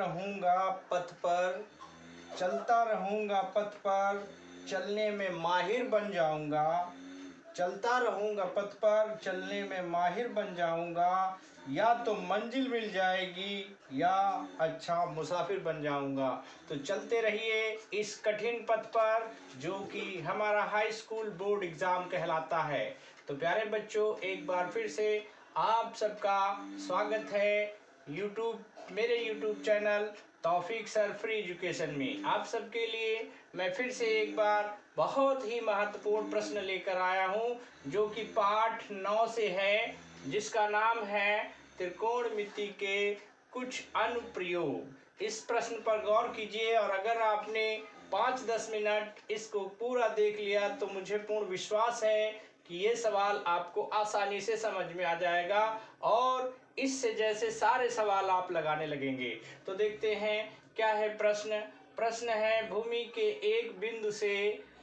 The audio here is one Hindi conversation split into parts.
रहूँगा पथ पर, चलता रहूँगा पथ पर, चलने में माहिर बन जाऊँगा। चलता रहूँगा पथ पर, चलने में माहिर बन जाऊँगा। या तो मंजिल मिल जाएगी या अच्छा मुसाफिर बन जाऊँगा। तो चलते रहिए इस कठिन पथ पर जो कि हमारा हाई स्कूल बोर्ड एग्ज़ाम कहलाता है। तो प्यारे बच्चों, एक बार फिर से आप सबका स्वागत है मेरे यूट्यूब चैनल तौफीक सर फ्री एजुकेशन में। आप सबके लिए मैं फिर से एक बार बहुत ही महत्वपूर्ण प्रश्न लेकर आया हूं, जो कि पाठ 9 से है, जिसका नाम है त्रिकोणमिति के कुछ अनुप्रयोग। इस प्रश्न पर गौर कीजिए और अगर आपने 5-10 मिनट इसको पूरा देख लिया तो मुझे पूर्ण विश्वास है कि ये सवाल आपको आसानी से समझ में आ जाएगा और इससे जैसे सारे सवाल आप लगाने लगेंगे। तो देखते हैं क्या है प्रश्न है, भूमि के एक बिंदु से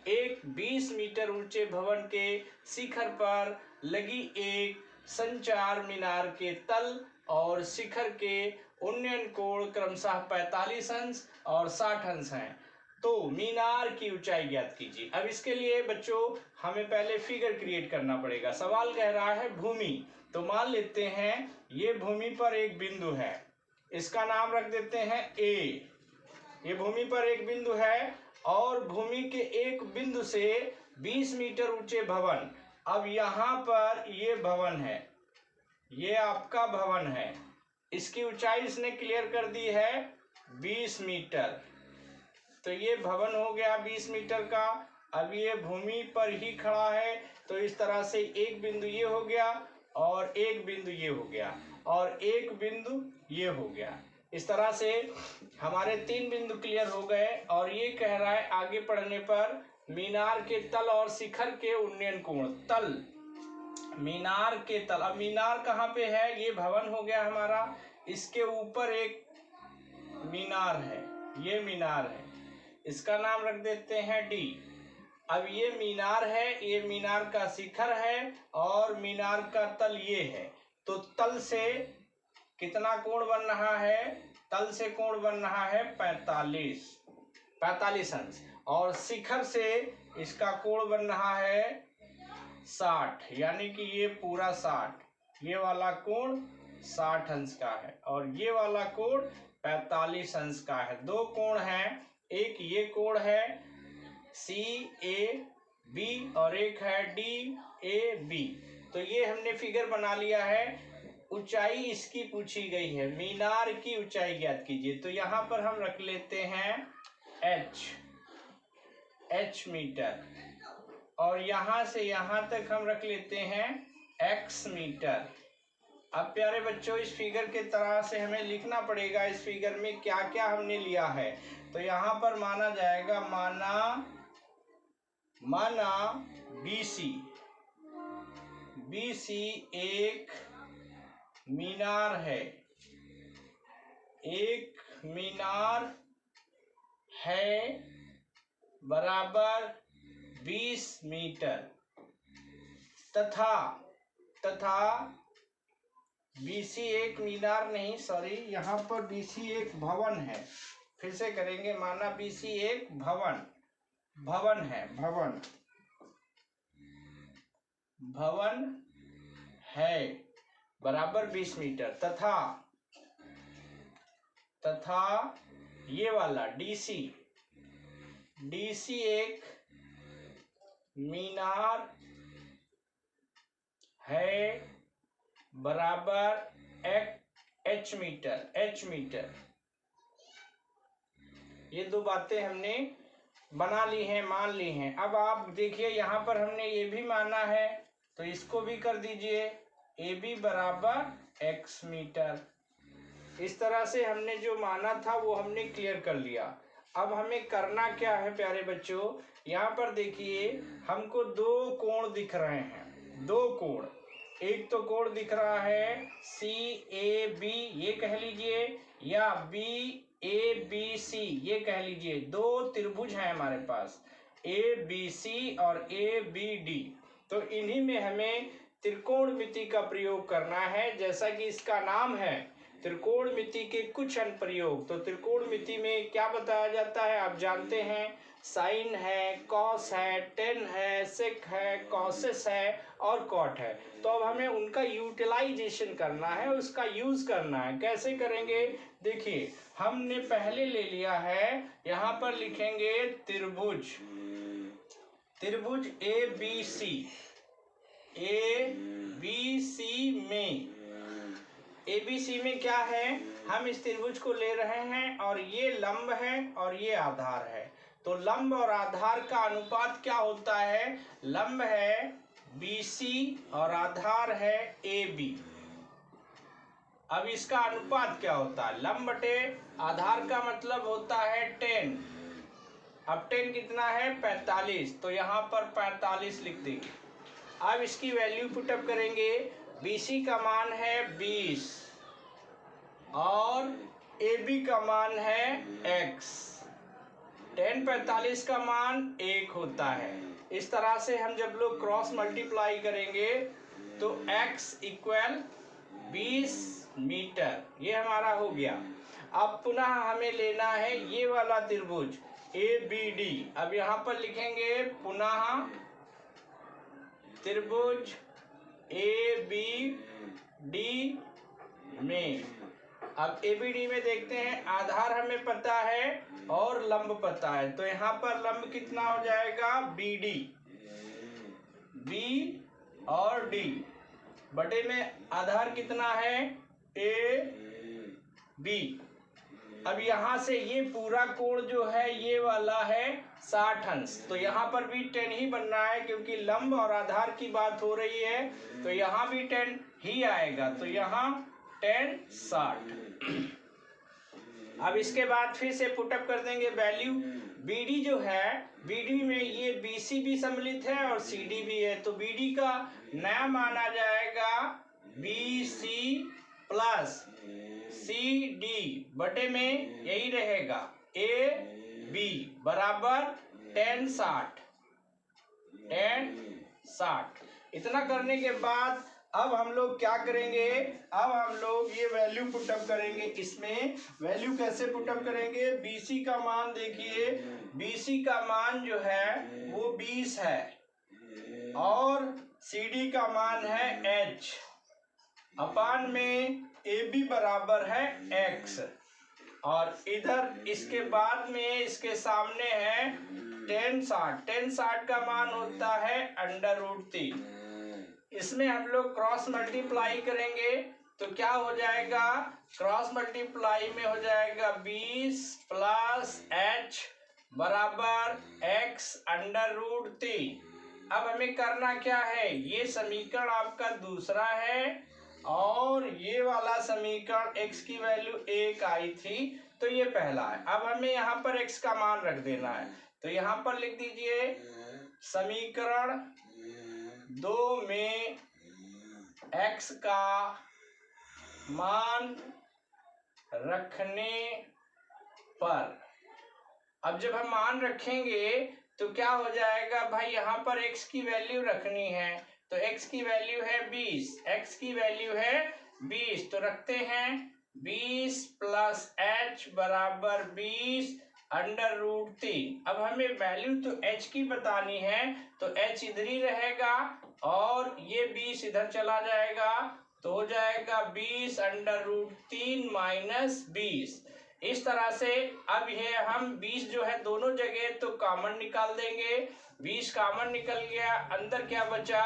एक 20 मीटर ऊंचे भवन के शिखर पर लगी एक संचार मीनार के तल और शिखर के उन्नयन कोण क्रमशः 45 अंश और 60 अंश हैं। तो मीनार की ऊंचाई ज्ञात कीजिए। अब इसके लिए बच्चों हमें पहले फिगर क्रिएट करना पड़ेगा। सवाल कह रहा है भूमि, तो मान लेते हैं ये भूमि पर एक बिंदु है, इसका नाम रख देते हैं ए। ये भूमि पर एक बिंदु है और भूमि के एक बिंदु से 20 मीटर ऊंचे भवन। अब यहाँ पर ये भवन है, ये आपका भवन है, इसकी ऊंचाई इसने क्लियर कर दी है 20 मीटर। तो ये भवन हो गया 20 मीटर का। अब ये भूमि पर ही खड़ा है, तो इस तरह से एक बिंदु ये हो गया और एक बिंदु ये हो गया और एक बिंदु ये हो गया। इस तरह से हमारे 3 बिंदु क्लियर हो गए। और ये कह रहा है आगे पढ़ने पर मीनार के तल और शिखर के उन्नयन कोण। तल, मीनार के तल, अब मीनार कहाँ पे है? ये भवन हो गया हमारा, इसके ऊपर एक मीनार है, ये मीनार है, इसका नाम रख देते हैं डी। अब ये मीनार है, ये मीनार का शिखर है और मीनार का तल ये है। तो तल से कितना कोण बन रहा है? तल से कोण बन रहा है 45 अंश और शिखर से इसका कोण बन रहा है 60, यानी कि ये पूरा 60, ये वाला कोण 60 अंश का है और ये वाला कोण 45 अंश का है। 2 कोण हैं, एक ये कोण है CAB और एक है DAB। तो ये हमने फिगर बना लिया है। ऊंचाई इसकी पूछी गई है, मीनार की ऊंचाई ज्ञात कीजिए। तो यहाँ पर हम रख लेते हैं H मीटर और यहाँ से यहाँ तक हम रख लेते हैं X मीटर। अब प्यारे बच्चों, इस फिगर के तरह से हमें लिखना पड़ेगा इस फिगर में क्या क्या हमने लिया है। तो यहाँ पर माना जाएगा, माना BC एक मीनार है, एक मीनार है बराबर 20 मीटर तथा BC एक मीनार नहीं, सॉरी, यहाँ पर BC एक भवन है। फिर से करेंगे, माना BC एक भवन है, भवन है बराबर 20 मीटर तथा ये वाला DC एक मीनार है बराबर H मीटर। ये 2 बातें हमने बना ली हैं, मान ली हैं। अब आप देखिए यहाँ पर हमने ये भी माना है, तो इसको भी कर दीजिए AB बराबर X मीटर। इस तरह से हमने जो माना था वो हमने क्लियर कर लिया। अब हमें करना क्या है प्यारे बच्चों? यहाँ पर देखिए हमको 2 कोण दिख रहे हैं, 2 कोण। एक तो कोण दिख रहा है CAB, ये कह लीजिए, या BABC, ये कह लीजिए। 2 त्रिभुज हैं हमारे पास, ABC और ABD। तो इन्हीं में हमें त्रिकोणमिति का प्रयोग करना है। जैसा कि इसका नाम है, त्रिकोणमिति के कुछ अनुप्रयोग। तो त्रिकोणमिति में क्या बताया जाता है आप जानते हैं, साइन है, कॉस है, टेन है, सेक है, कॉसेस है और कॉट है। तो अब हमें उनका यूटिलाइजेशन करना है, उसका यूज करना है। कैसे करेंगे, देखिए हमने पहले ले लिया है, यहाँ पर लिखेंगे त्रिभुज, त्रिभुज A B C, A B C में, ए बी सी में क्या है, हम इस त्रिभुज को ले रहे हैं और ये लंब है और ये आधार है। तो लंब और आधार का अनुपात क्या होता है, लंब है BC और आधार है AB। अब इसका अनुपात क्या होता है, लंब बटे आधार का मतलब होता है 10। अब 10 कितना है, 45, तो यहाँ पर 45 लिख देंगे। अब इसकी वैल्यू पुटअप करेंगे, BC का मान है 20 और AB का मान है x। 10 45 का मान 1 होता है। इस तरह से हम जब लोग क्रॉस मल्टीप्लाई करेंगे तो x इक्वल 20 मीटर, ये हमारा हो गया। अब पुनः हमें लेना है ये वाला त्रिभुज ABD। अब यहाँ पर लिखेंगे पुनः त्रिभुज ABD में। अब ABD में देखते हैं, आधार हमें पता है और लंब पता है, तो यहाँ पर लंब कितना हो जाएगा BD, B और D बटे में आधार कितना है AB। अब यहाँ से ये पूरा कोण जो है ये वाला है 60 अंश, तो यहाँ पर भी 10 ही बनना है क्योंकि लंब और आधार की बात हो रही है, तो यहाँ भी 10 ही आएगा। तो यहाँ 10 60। अब इसके बाद फिर से पुटअप कर देंगे वैल्यू। BD जो है, BD में ये BC भी सम्मिलित है और CD भी है, तो BD का नया मान आ जाएगा BC प्लस CD बटे में यही रहेगा AB बराबर 10 60। इतना करने के बाद अब हम लोग क्या करेंगे, अब हम लोग ये वैल्यू पुटअप करेंगे। इसमें वैल्यू कैसे पुटअप करेंगे, BC का मान देखिए, BC का मान जो है वो 20 है और CD का मान है H, अपान में AB बराबर है X, और इधर इसके बाद में इसके सामने है 10 60 का मान होता है √3। इसमें हम लोग क्रॉस मल्टीप्लाई करेंगे तो क्या हो जाएगा, क्रॉस मल्टीप्लाई में हो जाएगा 20 प्लस H बराबर X √3। अब हमें करना क्या है, ये समीकरण आपका दूसरा है और ये वाला समीकरण x की वैल्यू 1 आई थी, तो ये पहला है। अब हमें यहाँ पर x का मान रख देना है, तो यहाँ पर लिख दीजिए समीकरण 2 में x का मान रखने पर। अब जब हम मान रखेंगे तो क्या हो जाएगा भाई, यहाँ पर x की वैल्यू रखनी है, तो x की वैल्यू है 20, x की वैल्यू है 20, तो रखते हैं 20 प्लस h बराबर 20 √3। अब हमें वैल्यू तो h की बतानी है, तो h इधर ही रहेगा और ये 20 इधर चला जाएगा, तो हो जाएगा 20 √3 माइनस 20। इस तरह से अब ये हम 20 जो है दोनों जगह तो कॉमन निकाल देंगे, 20 कॉमन निकल गया, अंदर क्या बचा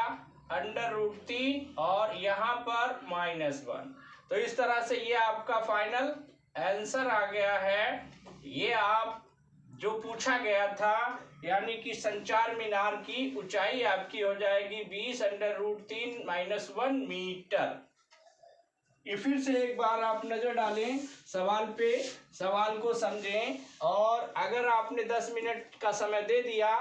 √3 और यहाँ पर -1। तो इस तरह से ये आपका फाइनल आंसर आ गया है। ये आप जो पूछा गया था, यानी कि संचार मीनार की ऊंचाई आपकी हो जाएगी 20 √3 -1 मीटर। ये फिर से एक बार आप नजर डालें सवाल पे, सवाल को समझें, और अगर आपने 10 मिनट का समय दे दिया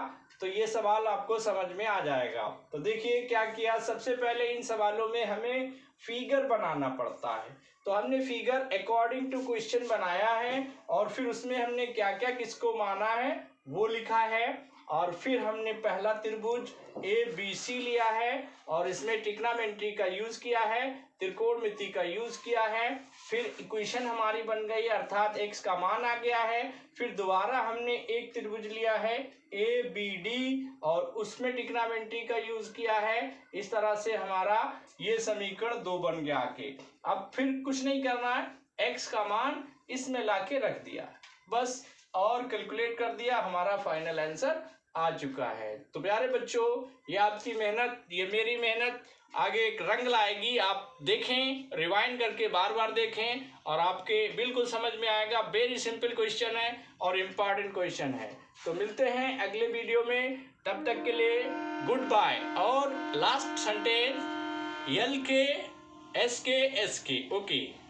तो ये सवाल आपको समझ में आ जाएगा। तो देखिए क्या किया, सबसे पहले इन सवालों में हमें फिगर बनाना पड़ता है, तो हमने फिगर अकॉर्डिंग टू क्वेश्चन बनाया है और फिर उसमें हमने क्या क्या किसको माना है वो लिखा है। और फिर हमने पहला त्रिभुज ABC लिया है और इसमें ट्रिग्नोमेट्री का यूज किया है, त्रिकोणमिति का यूज किया है। फिर इक्वेशन हमारी बन गई अर्थात x का मान आ गया है। फिर दोबारा हमने एक त्रिभुज लिया है ABD और उसमें ट्रिग्नोमेट्री का यूज किया है। इस तरह से हमारा ये समीकरण 2 बन गया आके। अब फिर कुछ नहीं करना है, x का मान इसमें लाके रख दिया बस और कैलकुलेट कर दिया, हमारा फाइनल आंसर आ चुका है। तो प्यारे बच्चों, ये आपकी मेहनत, ये मेरी मेहनत आगे एक रंग लाएगी। आप देखें, रिवाइंड करके बार बार देखें और आपके बिल्कुल समझ में आएगा। वेरी सिंपल क्वेश्चन है और इम्पॉर्टेंट क्वेश्चन है। तो मिलते हैं अगले वीडियो में, तब तक के लिए गुड बाय। और last sentence LK SK SK okay.